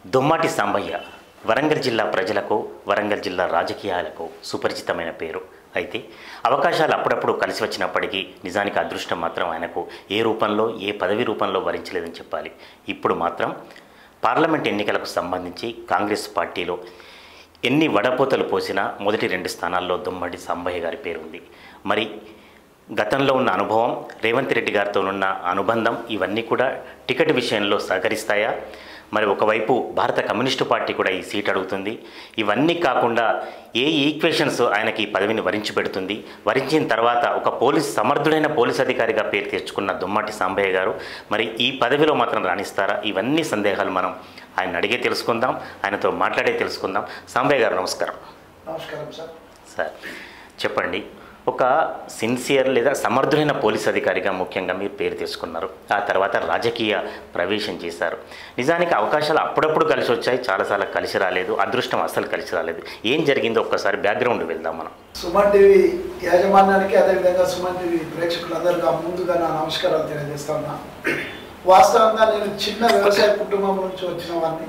దొమ్మాటి సాంబయ్య వరంగల్ జిల్లా ప్రజలకు, వరంగల్ జిల్లా రాజకీయాలకు సుపరిచితమైన పేరు. అయితే అవకాశాలు అప్పుడప్పుడు కలిసి వచ్చినప్పటికీ నిజానికి అదృష్టం మాత్రం ఆయనకు ఏ రూపంలో, ఏ పదవి రూపంలో వరించలేదని చెప్పాలి. ఇప్పుడు మాత్రం పార్లమెంట్ ఎన్నికలకు సంబంధించి కాంగ్రెస్ పార్టీలో ఎన్ని వడపోతలు పోసినా మొదటి 2 స్థానాల్లో దొమ్మాటి సాంబయ్య గారి పేరు ఉంది. మరి గతంలో ఉన్న అనుభవం, రేవంత్ రెడ్డి గారితో ఉన్న అనుబంధం ఇవన్నీ కూడా టికెట్ విషయంలో సహకరిస్తాయా? మరి ఒకవైపు భారత కమ్యూనిస్టు పార్టీ కూడా ఈ సీట్ అడుగుతుంది. ఇవన్నీ కాకుండా ఏ ఈక్వేషన్స్ ఆయనకి ఈ పదవిని వరించి పెడుతుంది? వరించిన తర్వాత ఒక సమర్థుడైన పోలీస్ అధికారిగా పేరు తెచ్చుకున్న దొమ్మాటి సాంబయ్య గారు మరి ఈ పదవిలో మాత్రం రాణిస్తారా? ఇవన్నీ సందేహాలు మనం ఆయన అడిగే తెలుసుకుందాం, ఆయనతో మాట్లాడే తెలుసుకుందాం. సాంబయ్య గారు నమస్కారం. నమస్కారం సార్. సార్ చెప్పండి, ఒక సిన్సియర్ లేదా సమర్థుడైన పోలీస్ అధికారిగా ముఖ్యంగా మీరు పేరు తెచ్చుకున్నారు. ఆ తర్వాత రాజకీయ ప్రవేశం చేశారు. నిజానికి అవకాశాలు అప్పుడప్పుడు కలిసి వచ్చాయి, చాలాసార్లు కలిసి రాలేదు, అదృష్టం అస్సలు కలిసి రాలేదు. ఏం జరిగిందో ఒక్కసారి బ్యాక్గ్రౌండ్ వెళ్దాం మనం. సుమన్ టీవీ యాజమాన్యానికి, అదేవిధంగా సుమన్ టీవీ ప్రేక్షకులందరిగా ముందుగా నా నమస్కారాలు తెలియజేస్తా ఉన్నా. వాస్తవంగా నేను చిన్న వ్యవసాయ కుటుంబం నుంచి వచ్చిన వాడిని.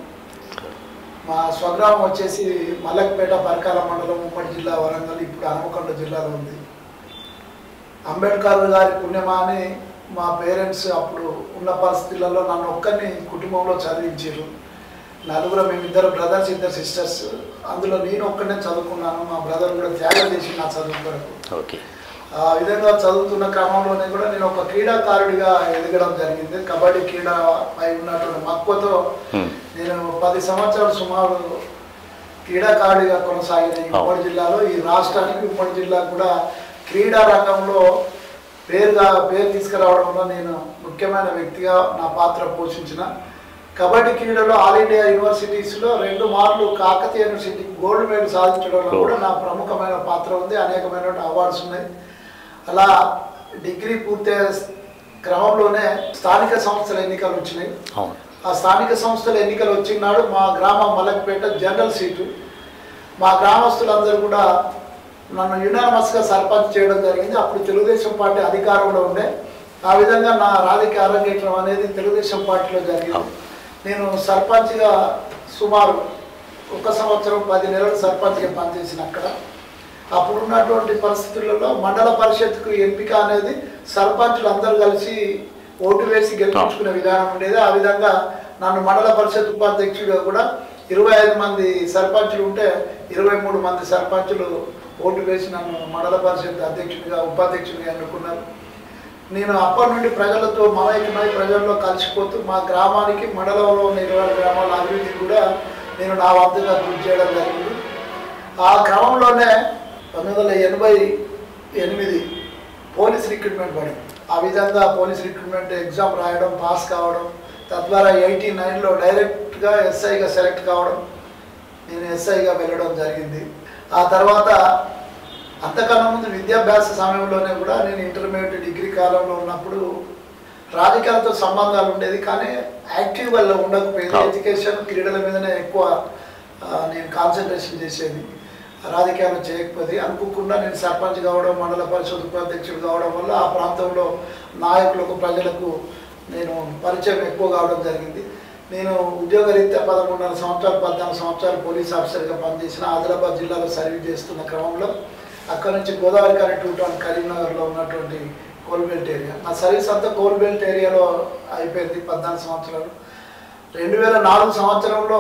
మా స్వగ్రామం వచ్చేసి మల్లక్పేట, పరకాల మండలం, ఉమ్మడి జిల్లా వరంగల్, ఇప్పుడు హనుమకొండ జిల్లాలో ఉంది. అంబేద్కర్ గారి పుణ్యమాని మా పేరెంట్స్ అప్పుడు ఉన్న పరిస్థితులలో నన్ను ఒక్కరిని కుటుంబంలో చదివించారు. నలుగురు, మేమిద్దరు బ్రదర్స్, 2 సిస్టర్స్. అందులో నేను ఒక్కనే చదువుకున్నాను. మా బ్రదర్ కూడా త్యాగం చేసి నా చదువు కొరకు. ఓకే. ఆ విధంగా చదువుతున్న క్రమంలోనే కూడా నేను ఒక క్రీడాకారుడిగా ఎదగడం జరిగింది. కబడ్డీ క్రీడ పై ఉన్నటువంటి మక్కువతో నేను 10 సంవత్సరాలు సుమారు క్రీడాకారుడిగా కొనసాగిన ఈ ఉమ్మడి జిల్లాలో, ఈ రాష్ట్రానికి, ఉమ్మడి జిల్లా కూడా క్రీడా రంగంలో పేరు తీసుకురావడంలో నేను ముఖ్యమైన వ్యక్తిగా నా పాత్ర పోషించిన. కబడ్డీ క్రీడలో ఆల్ ఇండియా యూనివర్సిటీస్లో 2 మార్లు కాకతీయ యూనివర్సిటీ గోల్డ్ మెడల్ సాధించడంలో కూడా నా ప్రముఖమైన పాత్ర ఉంది. అనేకమైన అవార్డ్స్ ఉన్నాయి. అలా డిగ్రీ పూర్తయ్యే క్రమంలోనే స్థానిక సంస్థల ఎన్నికలు వచ్చినాయి. ఆ స్థానిక సంస్థల ఎన్నికలు వచ్చినాడు మా గ్రామం మల్లక్పేట జనరల్ సీటు. మా గ్రామస్తులందరూ కూడా నన్ను యునానిమస్గా సర్పంచ్ చేయడం జరిగింది. అప్పుడు తెలుగుదేశం పార్టీ అధికారంలో ఉండే. ఆ విధంగా నా రాజకీయ అరంగేట్రం అనేది తెలుగుదేశం పార్టీలో జరిగింది. నేను సర్పంచ్గా సుమారు 1 సంవత్సరం 10 నెలలు సర్పంచ్గా పనిచేసిన అక్కడ. అప్పుడున్నటువంటి పరిస్థితులలో మండల పరిషత్కు ఎంపిక అనేది సర్పంచులు అందరూ కలిసి ఓటు వేసి గెలిపించుకునే విధానం ఉండేది. ఆ విధంగా నన్ను మండల పరిషత్ ఉపాధ్యక్షుడిగా కూడా 25 మంది సర్పంచులు ఉంటే 23 మంది సర్పంచులు ఓటు వేసి నన్ను మండల పరిషత్ అధ్యక్షుడిగా, ఉపాధ్యక్షుడిగా ఎన్నుకున్నారు. నేను అప్పటి నుండి ప్రజలతో మమేకమై ప్రజల్లో కలిసిపోతూ మా గ్రామానికి, మండలంలో ఉన్న 20 గ్రామాల అభివృద్ధి కూడా నేను నా వంతుగా కృషి చేయడం జరిగింది. ఆ క్రమంలోనే 1988 పోలీస్ రిక్రూట్మెంట్ పడింది. ఆ విధంగా పోలీస్ రిక్రూట్మెంట్ ఎగ్జామ్ రాయడం, పాస్ కావడం, తద్వారా 89లో డైరెక్ట్గా ఎస్ఐగా సెలెక్ట్ కావడం, నేను ఎస్ఐగా వెళ్ళడం జరిగింది. ఆ తర్వాత అంతకన్నా ముందు విద్యాభ్యాస సమయంలోనే కూడా నేను ఇంటర్మీడియట్, డిగ్రీ కాలంలో ఉన్నప్పుడు రాజకీయాలతో సంబంధాలు ఉండేది, కానీ యాక్టివ్ వల్ల ఉండకపోయేది. ఎడ్యుకేషన్, క్రీడల మీదనే ఎక్కువ నేను కాన్సన్ట్రేషన్ చేసేది, రాజకీయాలు చేయకపోతే. అనుకోకుండా నేను సర్పంచ్ కావడం, మండల పరిషత్ ఉపాధ్యక్షుడు కావడం వల్ల ఆ ప్రాంతంలో నాయకులకు, ప్రజలకు నేను పరిచయం ఎక్కువ కావడం జరిగింది. నేను ఉద్యోగరీత్యా 13.5 సంవత్సరాలు, 14 సంవత్సరాలు పోలీస్ ఆఫీసర్గా పనిచేసిన. ఆదిలాబాద్ జిల్లాలో సర్వీస్ చేస్తున్న క్రమంలో అక్కడ నుంచి గోదావరి కానీ 2 టౌన్ కరీంనగర్లో ఉన్నటువంటి కోల్బెల్ట్ ఏరియా, నా సర్వీస్ అంతా కోల్బెల్ట్ ఏరియాలో అయిపోయింది 14 సంవత్సరాలు. 2004 సంవత్సరంలో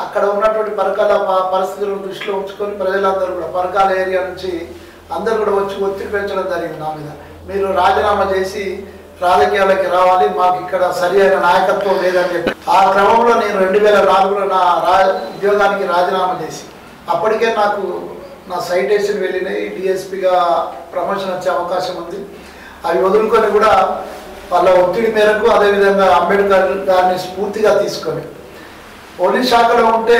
అక్కడ ఉన్నటువంటి పరకాల పరిస్థితులను దృష్టిలో ఉంచుకొని ప్రజలందరూ కూడా పరకాల ఏరియా నుంచి అందరూ కూడా వచ్చి ఒత్తిడి పెంచడం జరిగింది నా మీద. మీరు రాజీనామా చేసి రాజకీయాలకి రావాలి, మాకు ఇక్కడ సరి అయిన నాయకత్వం లేదని చెప్పి. ఆ క్రమంలో నేను 2004లో నా ఉద్యోగానికి రాజీనామా చేసి, అప్పటికే నాకు నా సైటేషన్ వెళ్ళినాయి, డిఎస్పీగా ప్రమోషన్ వచ్చే అవకాశం ఉంది. అవి వదులుకొని కూడా వాళ్ళ ఒత్తిడి మేరకు, అదేవిధంగా అంబేద్కర్ గారిని స్ఫూర్తిగా తీసుకొని పోలీస్ శాఖలో ఉంటే,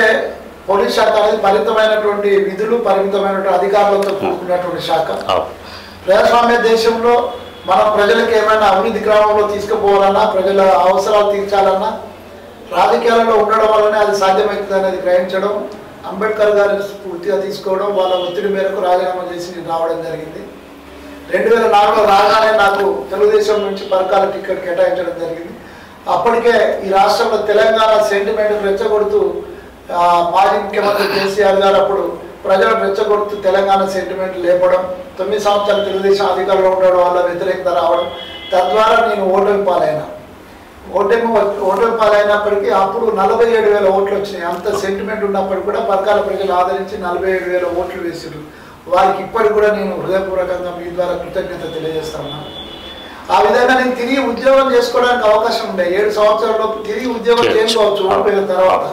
పోలీస్ శాఖ అనేది పరిమితమైనటువంటి విధులు, పరిమితమైనటువంటి అధికారులతో కూడుకున్నటువంటి శాఖ. ప్రజాస్వామ్య దేశంలో మనం ప్రజలకు ఏమైనా అభివృద్ధి గ్రామంలో తీసుకుపోవాలన్నా, ప్రజల అవసరాలు తీర్చాలన్నా రాజకీయాలలో ఉండడం వల్లనే అది సాధ్యమవుతుంది అనేది గ్రహించడం, అంబేద్కర్ గారిని స్ఫూర్తిగా తీసుకోవడం, వాళ్ళ ఒత్తిడి మేరకు రాజీనామా చేసి నేను రావడం జరిగింది. 2004లో రాగానే నాకు తెలుగుదేశం నుంచి పరకాల టికెట్ కేటాయించడం జరిగింది. అప్పటికే ఈ రాష్ట్రంలో తెలంగాణ సెంటిమెంట్ రెచ్చగొడుతూ మాజీ ముఖ్యమంత్రి కేసీఆర్ గారు అప్పుడు ప్రజలను రెచ్చగొడుతూ తెలంగాణ సెంటిమెంట్ లేపడం, 9 సంవత్సరాలు తెలుగుదేశం అధికారంలో ఉండడం వల్ల వ్యతిరేకత రావడం, తద్వారా నేను ఓటమి పాలైనప్పటికీ అప్పుడు 47,000 ఓట్లు వచ్చినాయి. అంత సెంటిమెంట్ ఉన్నప్పటికీ కూడా పరకాల ప్రజలు ఆదరించి 47,000 ఓట్లు వేసారు. వారికి ఇప్పటికి కూడా నేను హృదయపూర్వకంగా మీ ద్వారా కృతజ్ఞత తెలియజేస్తాను. ఆ విధంగా నేను తిరిగి ఉద్యోగం చేసుకోవడానికి అవకాశం ఉండే 7 సంవత్సరాలలోపు తిరిగి ఉద్యోగం చేసుకోవచ్చు ఓడిపోయిన తర్వాత,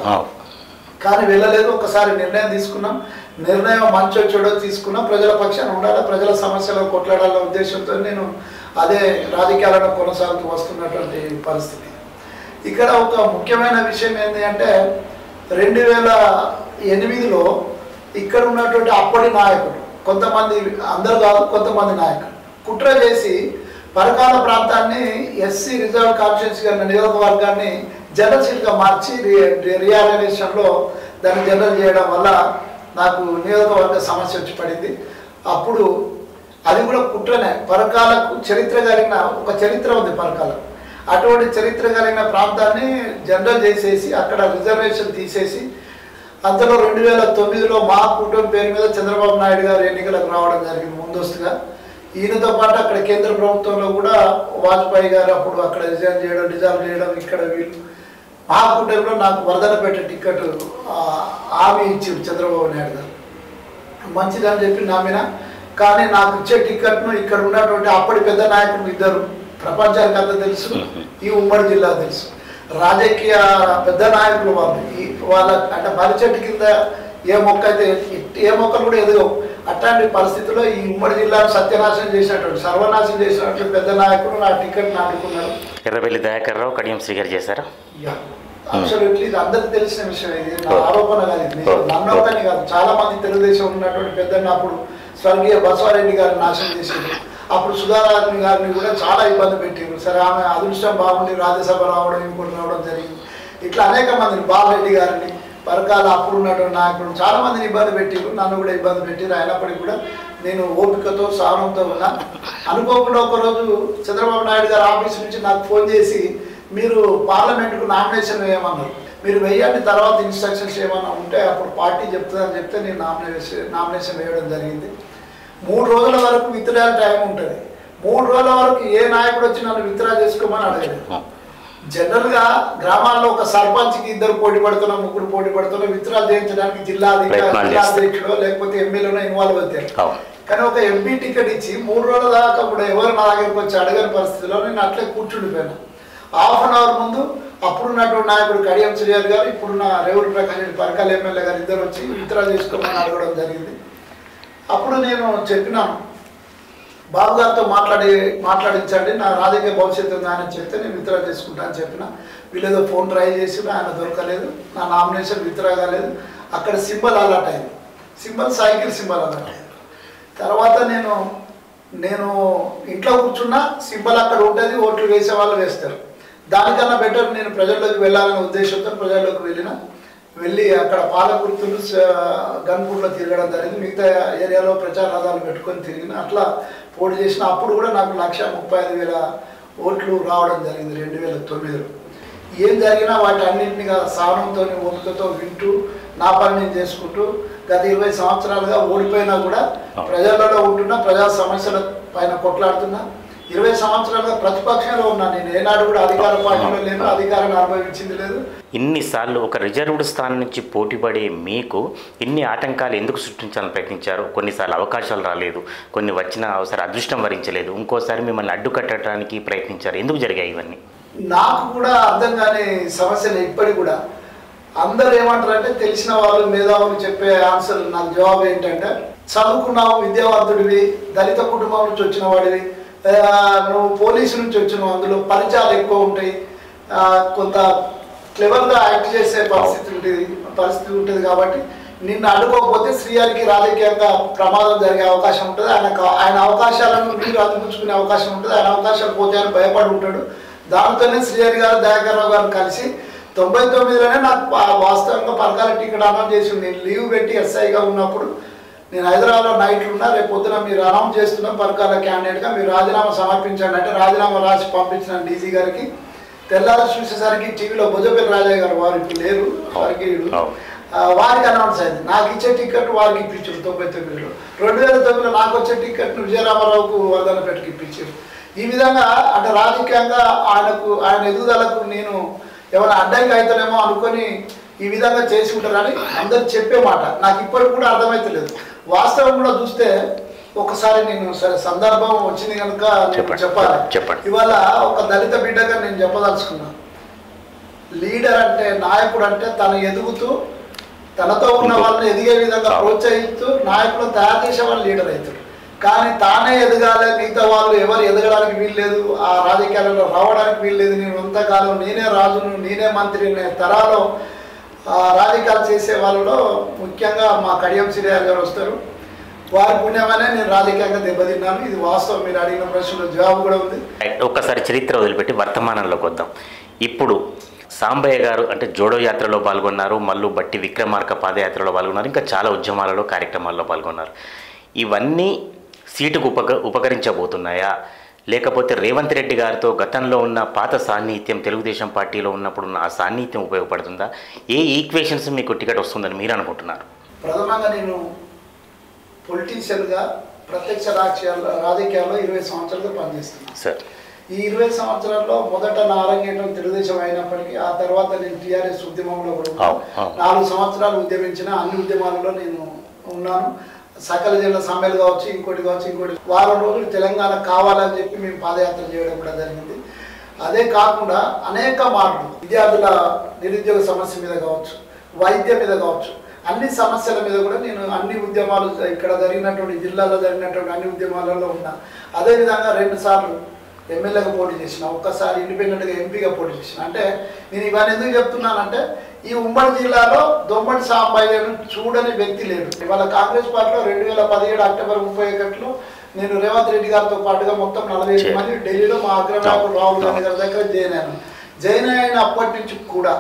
కానీ వెళ్ళలేదు. ఒకసారి నిర్ణయం తీసుకున్నాం. నిర్ణయం మంచో చెడో తీసుకున్నాం. ప్రజల పక్షాన ఉండాలి, ప్రజల సమస్యలను కొట్లాడాలన్న ఉద్దేశంతో నేను అదే రాజకీయాలను కొనసాగుతూ వస్తున్నటువంటి పరిస్థితి. ఇక్కడ ఒక ముఖ్యమైన విషయం ఏంటి అంటే 2008లో ఇక్కడ ఉన్నటువంటి అప్పటి నాయకుడు, కొంతమంది, అందరూ కాదు, కొంతమంది నాయకులు కుట్ర చేసి పరకాల ప్రాంతాన్ని ఎస్సీ రిజర్వ్ కాన్స్టిట్యున్సీగా నియోజకవర్గాన్ని జనరల్ సీట్గా మార్చి రీఆర్గనైజేషన్లో దాన్ని జనరల్ చేయడం వల్ల నాకు నియోజకవర్గ సమస్య వచ్చి పడింది. అప్పుడు అది కూడా కుట్రనే. పరకాలకు చరిత్ర కలిగిన ఒక చరిత్ర ఉంది పరకాలకు. అటువంటి చరిత్ర కలిగిన ప్రాంతాన్ని జనరల్ చేసేసి అక్కడ రిజర్వేషన్ తీసేసి అంతలో 2009లో మా కూటమి పేరు మీద చంద్రబాబు నాయుడు గారు ఎన్నికలకు రావడం జరిగింది ముందస్తుగా. ఈయనతో పాటు అక్కడ కేంద్ర ప్రభుత్వంలో కూడా వాజ్పేయి గారు అప్పుడు అక్కడ డిజాల్వ్ చేయడం, ఇక్కడ వీళ్ళు మా కూటమిలో నాకు వరదనపేట టికెట్ హామీ ఇచ్చింది చంద్రబాబు నాయుడు గారు. మంచిదని చెప్పి నమ్మిన. కానీ నాకు ఇచ్చే టికెట్ను ఇక్కడ ఉన్నటువంటి అప్పటి పెద్ద నాయకులు ఇద్దరు, ప్రపంచానికి అంతా తెలుసు, ఈ ఉమ్మడి జిల్లా తెలుసు, రాజకీయ పెద్ద నాయకులు వాళ్ళు. వాళ్ళ అంటే మరిచెట్టు కింద ఏ మొక్క అయితే ఏ మొక్కలు కూడా ఎదగవు. అట్లాంటి పరిస్థితుల్లో ఈ ఉమ్మడి జిల్లాను సత్యనాశనం చేసినటువంటి, సర్వనాశనం చేసినటువంటి పెద్ద నాయకులు నా టికెట్ నాటుకున్నారు. ఎర్రబెల్లి దయాకర్ రావు, కడియం శ్రీగారు చేశారు. అబ్సల్యూట్లీ ఇది అందరికి తెలిసిన విషయం. ఇది నా ఆరోపణ కాదు, నన్ను ఒకని కాదు, చాలా మంది తెలుగుదేశం ఉన్నటువంటి పెద్దలు అప్పుడు స్వర్గీయ బసవారెడ్డి గారిని నాశనం చేశారు. అప్పుడు సుధారాణి గారిని కూడా చాలా ఇబ్బంది పెట్టారు. సరే, ఆమె అదృష్టం బాగుండి రాజ్యసభ రావడం, ఇంకోటి రావడం జరిగింది. ఇట్లా అనేక మందిని, బాలరెడ్డి గారిని, పరకాల అప్పుడు ఉన్నటువంటి నాయకులు చాలా మందిని ఇబ్బంది పెట్టారు. నన్ను కూడా ఇబ్బంది పెట్టారు. అయినప్పటికీ కూడా నేను ఓపికతో సహనంతో ఉన్నా. అనుకోకుండా ఒకరోజు చంద్రబాబు నాయుడు గారు ఆఫీస్ నుంచి నాకు ఫోన్ చేసి, మీరు పార్లమెంటుకు నామినేషన్ వేయమన్నారు, మీరు వేయండి, తర్వాత ఇన్స్ట్రక్షన్స్ ఏమన్నా ఉంటే అప్పుడు పార్టీ చెప్తుందని చెప్తే నేను నామినేషన్ వేయడం జరిగింది. 3 రోజుల వరకు విత్డ్రా టైం ఉంటుంది. 3 రోజుల వరకు ఏ నాయకుడు వచ్చి నన్ను విత్డ్రా చేసుకోమని అడగలేదు. జనరల్గా గ్రామాల్లో ఒక సర్పంచ్కి 2 పోటీ పడుతున్నా, 3 పోటీ పడుతున్నా, విత్డ్రా చేయించడానికి జిల్లా అధ్యక్షుడు లేకపోతే ఎమ్మెల్యేలో ఇన్వాల్వ్ అవుతారు. కానీ ఒక ఎంపీ టికెట్ ఇచ్చి 3 రోజుల దాకా కూడా ఎవరు నా దగ్గరకు వచ్చి అడగని పరిస్థితిలో నేను అట్లే కూర్చుండిపోయాను. హాఫ్ అన్ అవర్ ముందు అప్పుడున్నటువంటి నాయకుడు కడియం శ్రీగారు గారు, ఇప్పుడున్న రేవుల ప్రకాష్ రెడ్డి పరకాల ఎమ్మెల్యే గారు ఇద్దరు వచ్చి విత్డ్రా చేసుకోమని అడగడం జరిగింది. అప్పుడు నేను చెప్పినాను, బాబు గారితో మాట్లాడించండి, నా రాజకీయ భవిష్యత్తు ఉంది ఆయన చెప్తే నేను విత్డ్రా చేసుకుంటా అని చెప్పిన. వీళ్ళేదో ఫోన్ ట్రై చేసి ఆయన దొరకలేదు, నా నామినేషన్ విత్డ్రా కాలేదు. అక్కడ సింబల్ అలర్ట్ అయింది, సైకిల్ సింబల్ అలర్ట్ అయింది. తర్వాత నేను ఇంట్లో కూర్చున్నా, సింబల్ అక్కడ ఉంటుంది, ఓట్లు వేసే వాళ్ళు వేస్తారు. దానికన్నా బెటర్ నేను ప్రజల్లోకి వెళ్ళాలనే ఉద్దేశంతో ప్రజల్లోకి వెళ్ళి అక్కడ పాలకుర్తులు గన్పూర్లో తిరగడం జరిగింది. మిగతా ఏరియాలో ప్రచార రథాలు పెట్టుకొని తిరిగిన, అట్లా పోటీ చేసిన. అప్పుడు కూడా నాకు 1,35,000 ఓట్లు రావడం జరిగింది 2009లో. ఏం జరిగినా వాటి అన్నింటినీ సహనంతో ఓపికతో వింటూ నా పని నేను చేసుకుంటూ గత 20 సంవత్సరాలుగా ఓడిపోయినా కూడా ప్రజలలో ఉంటున్నా, ప్రజా సమస్యల పైన కొట్లాడుతున్నా. 20 సంవత్సరాలుగా ప్రతిపక్షంలో ఉన్నా. నేను ఏనాడు కూడా అధికార పార్టీలో లేను, అధికారాన్ని అనుభవించింది లేదు. ఇన్నిసార్లు ఒక రిజర్వ్డ్ స్థానం నుంచి పోటీపడే మీకు ఇన్ని ఆటంకాలు ఎందుకు సృష్టించాలని ప్రయత్నించారు? కొన్నిసార్లు అవకాశాలు రాలేదు, కొన్ని వచ్చిన అవసరం అదృష్టం వరించలేదు, ఇంకోసారి మిమ్మల్ని అడ్డుకట్టడానికి ప్రయత్నించారు. ఎందుకు జరిగాయి ఇవన్నీ? నాకు కూడా అర్థం కాని సమస్యలు ఇప్పటికి కూడా. అందరు ఏమంటారంటే, తెలిసిన వాళ్ళు మేధావులు చెప్పే ఆన్సర్ నాకు జవాబు ఏంటంటే, చదువుకున్నావు, విద్యావంతుడివి, దళిత కుటుంబం నుంచి వచ్చిన వాడివి, నువ్వు పోలీసు నుంచి వచ్చినావు, అందులో పరిచయాలు ఎక్కువ ఉంటాయి, కొంత క్లెవర్గా యాక్ట్ చేసే పరిస్థితి ఉంటుంది కాబట్టి నిన్ను అడ్డుకోకపోతే శ్రీహరికి రాజకీయంగా ప్రమాదం జరిగే అవకాశం ఉంటుంది. ఆయన అవకాశాలను మీరు అందిపుచ్చుకునే అవకాశం ఉంటుంది. ఆయన అవకాశాలు పోతే అని భయపడి ఉంటాడు. దాంతోనే శ్రీహరి గారు, దయాకర్ రావు గారు కలిసి 99లోనే నాకు వాస్తవంగా పరకాల టికెట్ అనౌన్స్ చేసి, నేను లీవ్ పెట్టి ఎస్ఐగా ఉన్నప్పుడు నేను హైదరాబాద్లో నైట్లు ఉన్నా, రేపు పొద్దున మీరు అనౌన్స్ చేస్తున్నాం పరకాల క్యాండిడేట్గా, మీరు రాజీనామా సమర్పించండి అంటే రాజీనామా రాసి పంపించిన డీజీ గారికి. తెల్లారి చూసేసరికి టీవీలో భుజపల్లి రాజయ్య గారు వారు ఇప్పుడు లేరు వారికి వారికి అనౌన్స్ అయింది. నాకు ఇచ్చే టికెట్ వారికి ఇప్పించారు 99లో. 2009లో నాకు వచ్చే టికెట్ను విజయరామారావుకు వర్ధనపేటకి ఇప్పించారు. ఈ విధంగా అంటే రాజకీయంగా ఆయన ఎదుగుదలకు నేను ఏమైనా అడ్డంగా అవుతానేమో అనుకొని ఈ విధంగా చేసి ఉంటారని అందరు చెప్పే మాట నాకు ఇప్పటికి కూడా అర్థమైతలేదు. వాస్తవం కూడా చూస్తే ఒకసారి నేను సరే సందర్భం వచ్చింది కనుక నేను చెప్పాలి. ఇవాళ ఒక దళిత బిడ్డగా నేను చెప్పదలుచుకున్నాను. లీడర్ అంటే నాయకుడు అంటే తను ఎదుగుతూ తనతో ఉన్న వాళ్ళని ఎదిగే విధంగా ప్రోత్సహిస్తూ నాయకులను తయారు చేసే వాళ్ళు లీడర్ అవుతాడు. కానీ తానే ఎదగాలి, మిగతా వాళ్ళు ఎవరు ఎదగడానికి వీల్లేదు, ఆ రాజకీయాలలో రావడానికి వీల్లేదు, నేను అంతకాలం నేనే రాజును నేనే మంత్రిని తరాలో రాజకీయాలు చేసే వాళ్ళలో ముఖ్యంగా మా కడియం శ్రీహరి గారు వస్తారు. వారి పుణ్యమనే నేను రాజకీయంగా దెబ్బతిన్నాను. ఇది వాస్తవం. మీరు అడిగిన ప్రశ్నలో జవాబు కూడా ఉంది. ఒక్కసారి చరిత్ర వదిలిపెట్టి వర్తమానంలోకి వద్దాం. ఇప్పుడు సాంబయ్య గారు అంటే జోడో యాత్రలో పాల్గొన్నారు, మల్లు బట్టి విక్రమార్క పాదయాత్రలో పాల్గొన్నారు, ఇంకా చాలా ఉద్యమాలలో కార్యక్రమాల్లో పాల్గొన్నారు. ఇవన్నీ సీటుకు ఉపకరించబోతున్నాయా, లేకపోతే రేవంత్ రెడ్డి గారితో గతంలో ఉన్న పాత సాన్నిహిత్యం తెలుగుదేశం పార్టీలో ఉన్నప్పుడు ఉన్న ఆ సాన్నిహిత్యం ఉపయోగపడుతుందా? ఏ ఈక్వేషన్స్ మీకు టికెట్ వస్తుందని మీరు అనుకుంటున్నారు? ప్రథమంగా నేను పొలిటీషియన్గా ప్రత్యక్ష రాజకీయాల్లో 20 సంవత్సరాలుగా పనిచేస్తున్నాను సార్. ఈ 20 సంవత్సరాల్లో మొదట నా అరంగేటం తెలుగుదేశం అయినప్పటికీ ఆ తర్వాత నేను టీఆర్ఎస్ ఉద్యమంలో కూడా 4 సంవత్సరాలు ఉద్యమించిన అన్ని ఉద్యమాలలో నేను ఉన్నాను. సకల జిల్లా సమ్మెలు కావచ్చు, ఇంకోటి వారం రోజులు తెలంగాణ కావాలని చెప్పి మేము పాదయాత్ర చేయడం కూడా జరిగింది. అదే కాకుండా అనేక మార్పులు విద్యార్థుల నిరుద్యోగ సమస్య మీద కావచ్చు, వైద్యం మీద కావచ్చు, అన్ని సమస్యల మీద కూడా నేను అన్ని ఉద్యమాలు ఇక్కడ జరిగినటువంటి జిల్లాలో జరిగినటువంటి అన్ని ఉద్యమాలలో ఉన్నా. అదేవిధంగా 2 సార్లు ఎమ్మెల్యేగా పోటీ చేసిన, ఒక్కసారి ఇండిపెండెంట్గా ఎంపీగా పోటీ చేసిన. అంటే నేను ఇవన్నీ ఎందుకు చెప్తున్నానంటే ఈ ఉమ్మడి జిల్లాలో దొమ్మడి సాంబయ్యను చూడని వ్యక్తి లేడు. ఇవాళ కాంగ్రెస్ పార్టీలో 2017 అక్టోబర్ 31లో నేను రేవంత్ రెడ్డి గారితో పాటుగా మొత్తం 45 మంది ఢిల్లీలో మా అగ్రనాయకుడు రాహుల్ గాంధీ గారి దగ్గర జాయిన్ అయిన అప్పటి నుంచి కూడా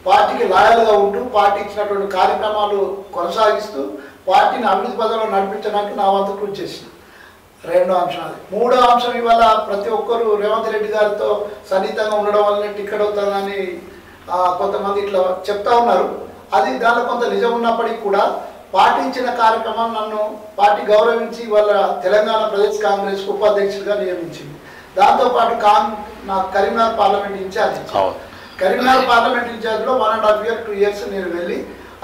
పార్టీకి లాయల్గా ఉంటూ పార్టీ ఇచ్చినటువంటి కార్యక్రమాలు కొనసాగిస్తూ పార్టీని అభివృద్ధి పదంలో నడిపించడానికి నా వంతు కృషి చేసిన. 2వ అంశం అది. 3వ అంశం ఇవాళ ప్రతి ఒక్కరు రేవంత్ రెడ్డి గారితో సన్నిహితంగా ఉండడం వల్లనే టికెట్ అవుతారని కొంతమంది ఇట్లా చెప్తా ఉన్నారు. అది దానిలో కొంత నిజం ఉన్నప్పటికీ కూడా పార్టీ ఇచ్చిన కార్యక్రమం నన్ను పార్టీ గౌరవించి వాళ్ళ తెలంగాణ ప్రదేశ్ కాంగ్రెస్ ఉపాధ్యక్షుడిగా నియమించింది. దాంతోపాటు నాకు కరీంనగర్ పార్లమెంట్ ఇన్ఛార్జ్ ఇచ్చింది. కరీంనగర్ పార్లమెంట్ ఇన్ఛార్జ్లో 1.5 year 2 years నేను వెళ్ళి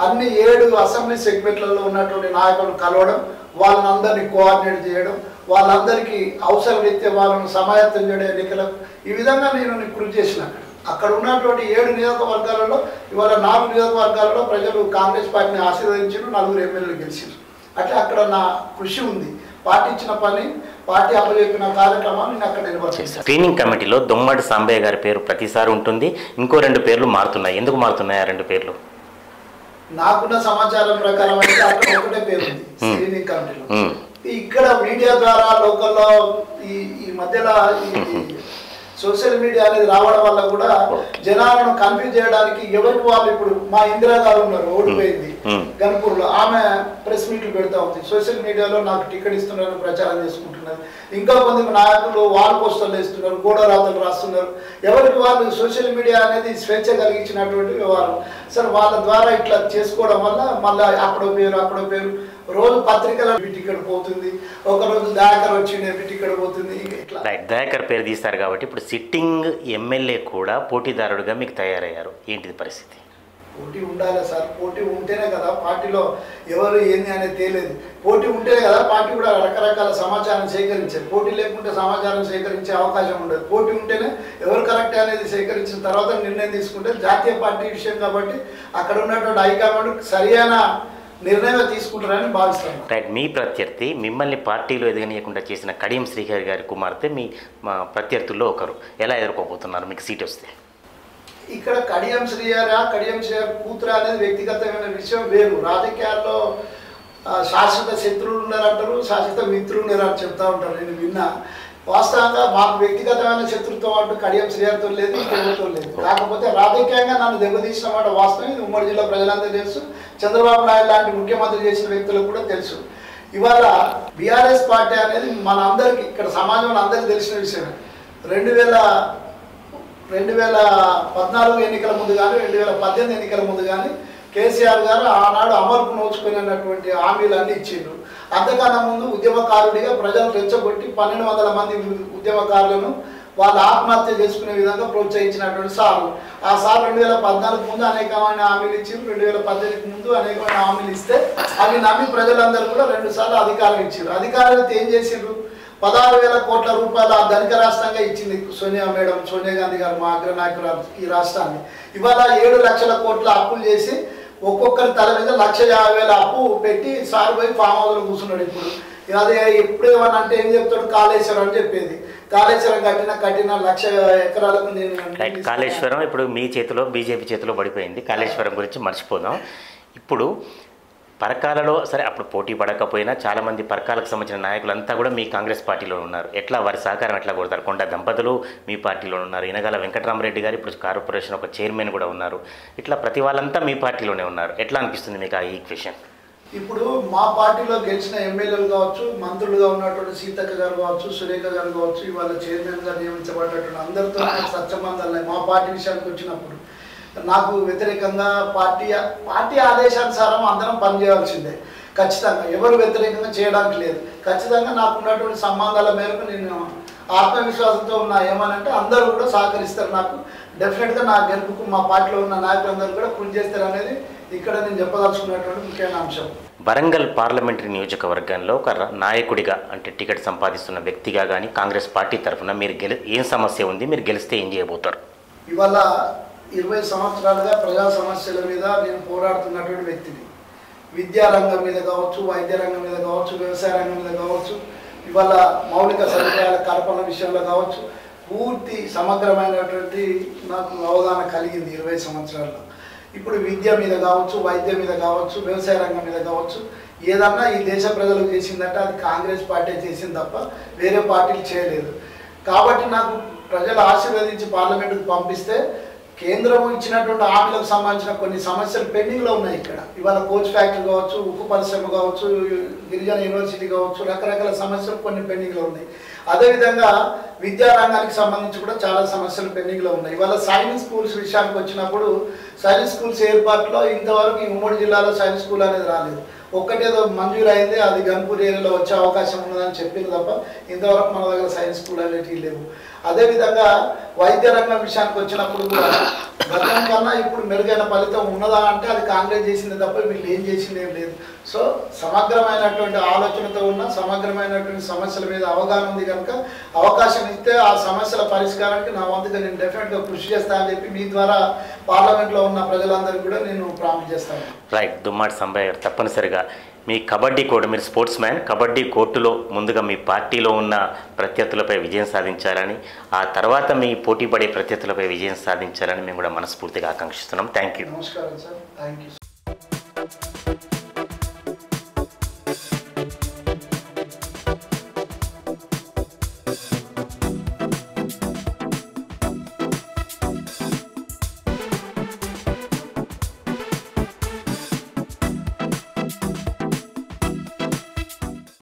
అన్ని 7 అసెంబ్లీ సెగ్మెంట్లలో ఉన్నటువంటి నాయకులను కలవడం, వాళ్ళని అందరినీ కోఆర్డినేట్ చేయడం, వాళ్ళందరికీ అవసరం రీత్యా వాళ్ళను సమాయత్తం చేయడం ఎన్నికలకు. ఈ విధంగా నేను కృషి చేసిన. అక్కడ ఉన్నటువంటి 7 నియోజకవర్గాలలో ఇవాళ 4 నియోజకవర్గాలలో ప్రజలు కాంగ్రెస్ పార్టీని ఆశీర్వదించారు, 4 ఎమ్మెల్యేలు గెలిచారు. అట్లా అక్కడ నా కృషి ఉంది. పార్టీ ఇచ్చిన పని, పార్టీ అప్పచెప్పిన కార్యక్రమాన్ని నేను అక్కడ నిర్వహిస్తాను. స్క్రీనింగ్ కమిటీలో దొమ్మడి సాంబయ్య గారి పేరు ప్రతిసారి ఉంటుంది, ఇంకో 2 పేర్లు మారుతున్నాయి. ఎందుకు మారుతున్నాయి ఆ 2 పేర్లు? నాకున్న సమాచారం ప్రకారం అయితే అక్కడ ఒకటే పేరు ఉంది స్క్రీనింగ్ కమిటీలో. ఇక్కడ మీడియా ద్వారా లోకల్లో ఈ మధ్యలో సోషల్ మీడియా అనేది రావడం వల్ల కూడా జనాలను కన్ఫ్యూజ్ చేయడానికి ఎవరికి వాళ్ళు ఇప్పుడు మా ఇందిరా గారు ఉన్నారు, ఓడిపోయింది గన్పూర్లో, ఆమె ప్రెస్ మీట్లు పెడతా ఉంది. సోషల్ మీడియాలో నాకు టికెట్ ఇస్తున్నారని ప్రచారం చేసుకుంటున్నారు. ఇంకా కొంత నాయకులు వాల్ పోస్టర్లు వేస్తున్నారు, గోడ రాతలు రాస్తున్నారు. ఎవరికి వాళ్ళు సోషల్ మీడియా అనేది స్వేచ్ఛ కలిగించినటువంటి వ్యవహారం. సరే వాళ్ళ ద్వారా ఇట్లా చేసుకోవడం వల్ల మళ్ళీ అక్కడో పేరు రోజు పత్రికల టికెట్ పోతుంది, ఒకరోజు దయాకర్ వచ్చిండే టికెట్ పోతుంది. రైట్, దయాకర్ పేరు తీస్తారు కాబట్టి ఇప్పుడు సిట్టింగ్ ఎమ్మెల్యే కూడా పోటీదారుడుగా మీకు తయారయ్యారు. ఏంటిది పరిస్థితి? పోటీ ఉండాలి సార్. పోటీ ఉంటేనే కదా పార్టీలో ఎవరు ఏంది అనేది తెలియదు. పోటీ ఉంటేనే కదా పార్టీ కూడా రకరకాల సమాచారం సేకరించారు. పోటీ లేకుంటే సమాచారం సేకరించే అవకాశం ఉండదు. పోటీ ఉంటేనే ఎవరు కరెక్ట్ అనేది సేకరించిన తర్వాత నిర్ణయం తీసుకుంటే జాతీయ పార్టీ విషయం కాబట్టి అక్కడ ఉన్నటువంటి హైకమాండ్ సరైన నిర్ణయం తీసుకుంటారని భావిస్తాను. రైట్, మీ ప్రత్యర్థి మిమ్మల్ని పార్టీలో ఎదగనీయకుండా చేసిన కడియం శ్రీహరి గారి కుమార్తె మీ ప్రత్యర్థుల్లో ఒకరు. ఎలా ఎదుర్కోబోతున్నారు మీకు సీట్ వస్తే? ఇక్కడ కడియం శ్రీహరి కూతురు అనేది వ్యక్తిగతమైన విషయం వేరు. రాజకీయాల్లో శాశ్వత శత్రువులు ఉన్నారంటారు, శాశ్వత మిత్రులు ఉన్నారని చెప్తా ఉంటారు. నేను విన్నా. వాస్తవంగా మాకు వ్యక్తిగతమైన శత్రుత్వం అంటూ కడియం శ్రీహరితో లేదు, ఇంకెవరితో లేదు. కాకపోతే రాజకీయంగా నన్ను దెబ్బతీసిన మాట వాస్తవం. ఇది ఉమ్మడి జిల్లా ప్రజలందరూ తెలుసు, చంద్రబాబు నాయుడు లాంటి ముఖ్యమంత్రి చేసిన వ్యక్తులకు కూడా తెలుసు. ఇవాళ బీఆర్ఎస్ పార్టీ అనేది మన అందరికీ ఇక్కడ సమాజంలో అందరికీ తెలిసిన విషయమే. 2014 ఎన్నికల ముందు కానీ 2018 ఎన్నికల ముందు కానీ కేసీఆర్ గారు ఆనాడు అమలుకు నోచుకునేటువంటి హామీలన్నీ ఇచ్చిండ్రు. అంతకన్నా ముందు ఉద్యమకారుడిగా ప్రజలు రెచ్చగొట్టి 1200 మంది ఉద్యమకారులను వాళ్ళు ఆత్మహత్య చేసుకునే విధంగా ప్రోత్సహించినటువంటి సార్లు. ఆ సార్ 2014 ముందు అనేకమైన హామీలు ఇచ్చిండ్రు, 2018 ముందు అనేకమైన హామీలు ఇస్తే అవి నమ్మి ప్రజలందరూ కూడా 2 సార్లు అధికారం ఇచ్చారు. అధికారులు ఏం చేసిండ్రు? 16,000 కోట్ల రూపాయల ధనిక రాష్ట్రంగా ఇచ్చింది సోనియా గాంధీ గారు, మా అగ్రనాయకురాలు ఈ రాష్ట్రాన్ని. ఇవాళ 7 లక్షల కోట్ల అప్పులు చేసి ఒక్కొక్కరి తల మీద 1,50,000 అప్పు పెట్టి సార్ పోయి ఫామ్ హౌస్లో కూర్చున్నాడు. ఇప్పుడు అదే ఎప్పుడు ఏమన్నా అంటే ఏం చెప్తాడు? కాళేశ్వరం అని చెప్పేది. కాళేశ్వరం కట్టిన 1,00,000 ఎకరాలకు నేను కాళేశ్వరం ఇప్పుడు మీ చేతిలో, బీజేపీ చేతిలో పడిపోయింది. కాళేశ్వరం గురించి మర్చిపోదాం. ఇప్పుడు పరకాలలో సరే అప్పుడు పోటీ పడకపోయినా చాలామంది పరకాలకు సంబంధించిన నాయకులంతా కూడా మీ కాంగ్రెస్ పార్టీలో ఉన్నారు. ఎట్లా వారి సహకారం ఎట్లా కొడతారు? కొండ దంపతులు మీ పార్టీలో ఉన్నారు, ఇనగాల వెంకటరామరెడ్డి గారు ఇప్పుడు కార్పొరేషన్ ఒక చైర్మన్ కూడా ఉన్నారు. ఇట్లా ప్రతి వాళ్ళంతా మీ పార్టీలోనే ఉన్నారు. ఎట్లా అనిపిస్తుంది మీకు ఆ ఈక్వేషన్? ఇప్పుడు మా పార్టీలో గెలిచిన ఎమ్మెల్యేలు కావచ్చు, మంత్రులుగా ఉన్నటువంటి సీతక్క గారు కావచ్చు, సురేఖ గారు కావచ్చు, ఇవాళ చైర్మన్గా నియమించబడినటువంటి అందరితో సత్సంబంధాలు మా పార్టీ విషయానికి వచ్చినప్పుడు నాకు వ్యతిరేకంగా పార్టీ ఆదేశానుసారం అందరం పనిచేయాల్సిందే. ఖచ్చితంగా ఎవరు వ్యతిరేకంగా చేయడానికి లేదు. ఖచ్చితంగా నాకు ఉన్నటువంటి సంబంధాల మేరకు నేను ఆత్మవిశ్వాసంతో ఉన్నా. ఏమనంటే అందరూ కూడా సహకరిస్తారు నాకు. డెఫినెట్గా నా గెలుపుకు మా పార్టీలో ఉన్న నాయకులందరూ కూడా కృషి చేస్తారు అనేది ఇక్కడ నేను చెప్పదలుచుకున్నటువంటి ముఖ్యమైన అంశం. వరంగల్ పార్లమెంటరీ నియోజకవర్గంలో ఒక నాయకుడిగా అంటే టికెట్ సంపాదిస్తున్న వ్యక్తిగా కానీ కాంగ్రెస్ పార్టీ తరఫున మీరు ఏం సమస్య ఉంది, మీరు గెలిస్తే ఏం చేయబోతారు? ఇవాళ 20 సంవత్సరాలుగా ప్రజా సమస్యల మీద నేను పోరాడుతున్నటువంటి వ్యక్తిని. విద్యా రంగం మీద కావచ్చు, వైద్య రంగం మీద కావచ్చు, వ్యవసాయ రంగం మీద కావచ్చు, ఇవాళ మౌలిక సదుపాయాల కల్పన విషయంలో కావచ్చు, పూర్తి సమగ్రమైనటువంటి నాకు అవగాహన కలిగింది 20 సంవత్సరాల్లో. ఇప్పుడు విద్య మీద కావచ్చు, వైద్యం మీద కావచ్చు, వ్యవసాయ రంగం మీద కావచ్చు, ఏదన్నా ఈ దేశ ప్రజలు చేసిందంటే అది కాంగ్రెస్ పార్టీ చేసింది తప్ప వేరే పార్టీలు చేయలేదు. కాబట్టి నాకు ప్రజలు ఆశీర్వదించి పార్లమెంటుకు పంపిస్తే కేంద్రం ఇచ్చినటువంటి హామీలకు సంబంధించిన కొన్ని సమస్యలు పెండింగ్లో ఉన్నాయి. ఇక్కడ ఇవాళ కోచ్ ఫ్యాక్టరీ కావచ్చు, ఉక్కు పరిశ్రమ కావచ్చు, గిరిజన యూనివర్సిటీ కావచ్చు, రకరకాల సమస్యలు కొన్ని పెండింగ్లో ఉన్నాయి. అదేవిధంగా విద్యా రంగానికి సంబంధించి కూడా చాలా సమస్యలు పెండింగ్లో ఉన్నాయి. ఇవాళ సైన్స్ స్కూల్స్ విషయానికి వచ్చినప్పుడు సైన్స్ స్కూల్స్ ఏర్పాటులో ఇంతవరకు ఈ ఉమ్మడి జిల్లాలో సైన్స్ స్కూల్ అనేది రాలేదు. ఒక్కటేదో మంజూరు అయింది, అది గన్పూర్ ఏరియాలో వచ్చే అవకాశం ఉన్నదని చెప్పింది తప్ప ఇంతవరకు మన దగ్గర సైన్స్ స్కూల్ అనేటివి లేవు. అదేవిధంగా వైద్య రంగం విషయానికి వచ్చినప్పుడు కూడా గతం కన్నా ఇప్పుడు మెరుగైన ఫలితం ఉన్నదా అంటే అది కాంగ్రెస్ చేసింది తప్ప వీళ్ళు ఏం చేసింది ఏం లేదు. సో సమగ్రమైనటువంటి ఆలోచనతో ఉన్న సమగ్రమైనటువంటి సమస్యల మీద అవగాహన ఉంది కనుక అవకాశం ఇస్తే ఆ సమస్యల పరిష్కారానికి నా వంతుగా నేను డెఫినెట్గా కృషి చేస్తానని చెప్పి మీ ద్వారా పార్లమెంట్లో ఉన్న ప్రజలందరికీ కూడా నేను ప్రామిస్ చేస్తాను. రైట్. దుమ్మాటి సంబయ్య గారు, తప్పనిసరిగా మీ కబడ్డీ కోర్టు, మీరు స్పోర్ట్స్ మ్యాన్, కబడ్డీ కోర్టులో ముందుగా మీ పార్టీలో ఉన్న ప్రత్యర్థులపై విజయం సాధించాలని, ఆ తర్వాత మీ పోటీ పడే ప్రత్యర్థులపై విజయం సాధించాలని మేము కూడా మనస్ఫూర్తిగా ఆకాంక్షిస్తున్నాం. Thank you. నమస్కారం సార్. Thank you.